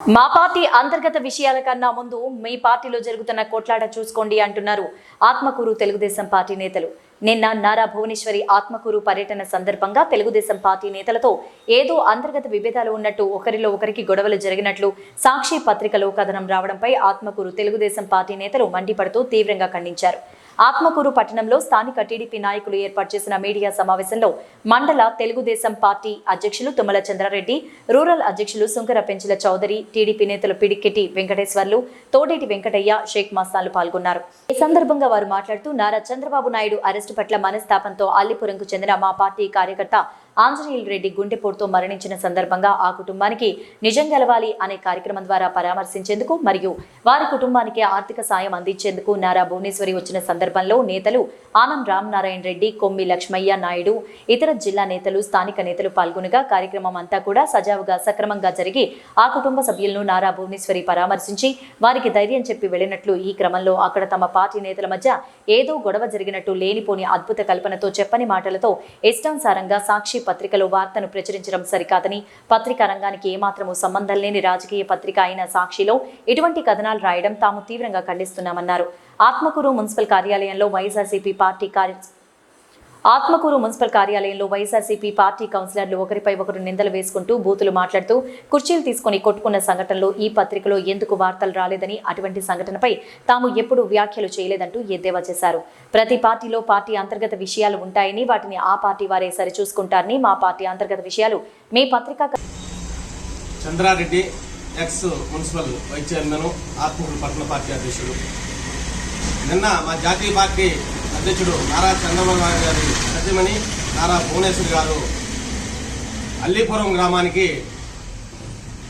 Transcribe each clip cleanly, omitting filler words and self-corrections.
మా పార్టీ అంతర్గత విషయాల కన్నా ముందు మీ పార్టీలో జరుగుతున్న కొట్లాట చూసుకోండి అంటున్నారు ఆత్మకూరు తెలుగుదేశం పార్టీ నేతలు. నిన్న నారా భువనేశ్వరి ఆత్మకూరు పర్యటన సందర్భంగా తెలుగుదేశం పార్టీ నేతలతో ఏదో అంతర్గత విభేదాలు ఉన్నట్టు ఒకరిలో ఒకరికి గొడవలు జరిగినట్లు సాక్షి పత్రికలో కథనం రావడంపై ఆత్మకూరు తెలుగుదేశం పార్టీ నేతలు మండిపడుతూ తీవ్రంగా ఖండించారు. ఆత్మకూరు పట్టణంలో స్థానిక టీడీపీ నాయకులు ఏర్పాటు చేసిన మీడియా సమావేశంలో మండల తెలుగుదేశం పార్టీ అధ్యక్షులు తుమ్మల చంద్రారెడ్డి, రూరల్ అధ్యక్షులు సుంకర పెంచుల చౌదరి, టీడీపీ నేతలు పిడిక్కెటి వెంకటేశ్వర్లు, తోడేటి వెంకటయ్య, షేక్ మస్తాన్లు పాల్గొన్నారు. ఈ సందర్భంగా వారు మాట్లాడుతూ నారా చంద్రబాబు నాయుడు అరెస్టు పట్ల మనస్తాపంతో అల్లిపురంకు చెందిన మా పార్టీ కార్యకర్త ఆంజనేయులు రెడ్డి గుండెపోటుతో మరణించిన సందర్భంగా ఆ కుటుంబానికి నిజం గెలవాలి అనే కార్యక్రమం ద్వారా పరామర్శించేందుకు మరియు వారి కుటుంబానికి ఆర్థిక సాయం అందించేందుకు నారా భువనేశ్వరి వచ్చిన సందర్భంలో నేతలు ఆనం రామనారాయణ రెడ్డి, కొమ్మి లక్ష్మయ్య నాయుడు, ఇతర జిల్లా నేతలు, స్థానిక నేతలు పాల్గొనగా కార్యక్రమం అంతా కూడా సజావుగా సక్రమంగా జరిగి ఆ కుటుంబ సభ్యులను నారా భువనేశ్వరి పరామర్శించి వారికి ధైర్యం చెప్పి వెళ్లినట్లు, ఈ క్రమంలో అక్కడ తమ పార్టీ నేతల మధ్య ఏదో గొడవ జరిగినట్టు లేనిపోని అద్భుత కల్పనతో చెప్పని మాటలతో ఇష్టానుసారంగా సాక్షి పత్రికలో వార్తను ప్రచురించడం సరికాదని, పత్రికా రంగానికి ఏమాత్రమూ సంబంధం లేని రాజకీయ పత్రిక అయిన సాక్షిలో ఇటువంటి కథనాలు రాయడం తాము తీవ్రంగా ఖండిస్తున్నామన్నారు. ఆత్మకూరు మున్సిపల్ కార్యాలయంలో వైఎస్ఆర్సీపీ పార్టీ కౌన్సిలర్లు ఒకరిపై ఒకరు నిందలు వేసుకుంటూ బూతులు మాట్లాడుతూ కుర్చీలు తీసుకుని కొట్టుకున్న సంఘటనలో ఈ పత్రికలో ఎందుకు వార్తలు రాలేదని, అటువంటి సంఘటనపై తాము ఎప్పుడూ వ్యాఖ్యలు చేయలేదంటూ ఎద్దేవా చేశారు. ప్రతి పార్టీలో పార్టీ అంతర్గత విషయాలు ఉంటాయని, వాటిని ఆ పార్టీ వారే సరిచూసుకుంటారని, మా పార్టీ అంతర్గత విషయాలు మీ పత్రిక. Chandrareddy ex municipal vice chairman, Atmakur పట్టణ పార్టీ అధ్యక్షుడు. నిన్న మా జాతీయ పార్టీ అధ్యక్షుడు నారా చంద్రబాబు నాయుడు గారి సతీమణి నారా భువనేశ్వరి గారు అల్లీపురం గ్రామానికి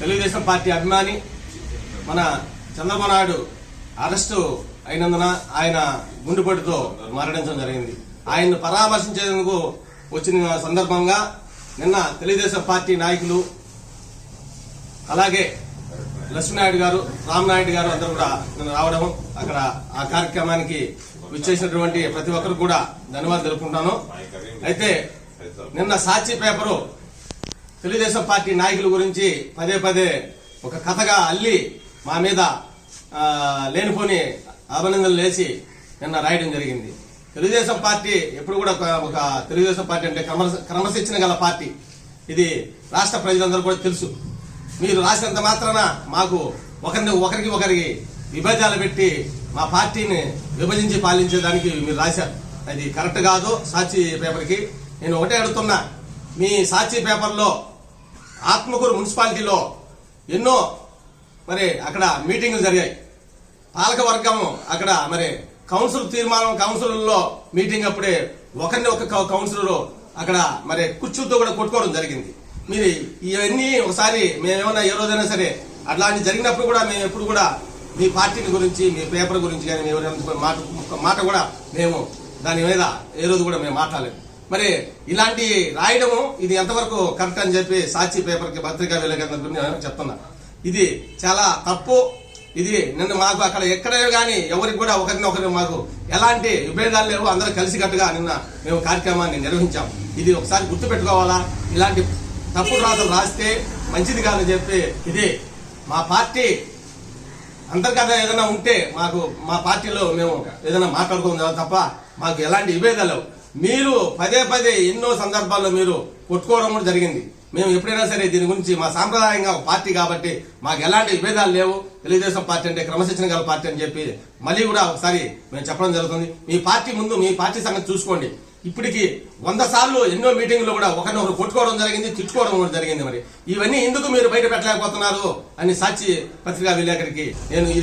తెలుగుదేశం పార్టీ అభిమాని మన చంద్రబాబు నాయుడు అరెస్టు అయినందున ఆయన గుండెపోటుతో మరణించడం జరిగింది. ఆయన్ను పరామర్శించేందుకు వచ్చిన సందర్భంగా నిన్న తెలుగుదేశం పార్టీ నాయకులు, అలాగే లక్ష్మీనాయుడు గారు, రామనాయుడు గారు అందరూ కూడా నిన్న రావడం, అక్కడ ఆ కార్యక్రమానికి విచ్చేసినటువంటి ప్రతి ఒక్కరు కూడా ధన్యవాదాలు తెలుపుకుంటాను. అయితే నిన్న సాక్షి పేపరు తెలుగుదేశం పార్టీ నాయకుల గురించి పదే పదే ఒక కథగా అల్లి మా మీద లేనిపోని అభినందనలు లేచి నిన్న రాయడం జరిగింది. తెలుగుదేశం పార్టీ ఎప్పుడు కూడా ఒక తెలుగుదేశం పార్టీ అంటే క్రమశిక్షణ గల పార్టీ. ఇది రాష్ట్ర ప్రజలందరూ కూడా తెలుసు. మీరు రాసినంత మాత్రాన మాకు ఒకరికి విభేదాలు పెట్టి మా పార్టీని విభజించి పాలించేదానికి మీరు రాశారు. అది కరెక్ట్ కాదు. సాక్షి పేపర్కి నేను ఒకటే అడుగుతున్నా, మీ సాక్షి పేపర్లో ఆత్మకూరు మున్సిపాలిటీలో ఎన్నో మరి అక్కడ మీటింగులు జరిగాయి. పాలక వర్గం అక్కడ మరి కౌన్సిల్లో మీటింగ్ అప్పుడే ఒక కౌన్సిలర్ అక్కడ మరి కుర్చీలతో కూడా కొట్టుకోవడం జరిగింది. మీరు ఇవన్నీ ఒకసారి మేమేమన్నా ఏ రోజైనా సరే అట్లాంటి జరిగినప్పుడు కూడా మేము ఎప్పుడు కూడా మీ పార్టీని గురించి, మీ పేపర్ గురించి కానీ మాట కూడా మేము దాని మీద ఏ రోజు కూడా మేము మాట్లాడలేదు. మరి ఇలాంటి రాయడము ఇది ఎంతవరకు కరెక్ట్ అని చెప్పి సాక్షి పేపర్కి పత్రికా విలేకరులకు చెప్తున్నా. ఇది చాలా తప్పు. ఇది నిన్న మాకు అక్కడ ఎక్కడే కానీ ఎవరికి కూడా ఒకరినొకరు మాకు ఎలాంటి విభేదాలు లేవు. అందరూ కలిసికట్టుగా నిన్న మేము కార్యక్రమాన్ని నిర్వహించాం. ఇది ఒకసారి గుర్తుపెట్టుకోవాలా. ఇలాంటి తప్పుడు రాతలు రాస్తే మంచిది కాదని చెప్పి, ఇది మా పార్టీ అంతర్గత ఏదైనా ఉంటే మాకు మా పార్టీలో మేము ఏదైనా మాట్లాడుకోవాలి తప్ప మాకు ఎలాంటి విభేదాలు. మీరు పదే పదే ఎన్నో సందర్భాల్లో మీరు కొట్టుకోవడం కూడా జరిగింది. మేము ఎప్పుడైనా సరే దీని గురించి మా సాంప్రదాయంగా ఒక పార్టీ కాబట్టి మాకు ఎలాంటి విభేదాలు లేవు. తెలుగుదేశం పార్టీ అంటే క్రమశిక్షణ గల పార్టీ అని చెప్పి మళ్ళీ కూడా ఒకసారి మేము చెప్పడం జరుగుతుంది. మీ పార్టీ ముందు మీ పార్టీ సంగతి చూసుకోండి. ఇప్పటికి 100 సార్లు ఎన్నో మీటింగ్లు కూడా ఒకరినొకరు కొట్టుకోవడం జరిగింది, తిట్టుకోవడం కూడా జరిగింది. మరి ఇవన్నీ ఎందుకు మీరు బయట పెట్టలేకపోతున్నారు అని సాక్షి పత్రికా విలేకరికి నేను ఈ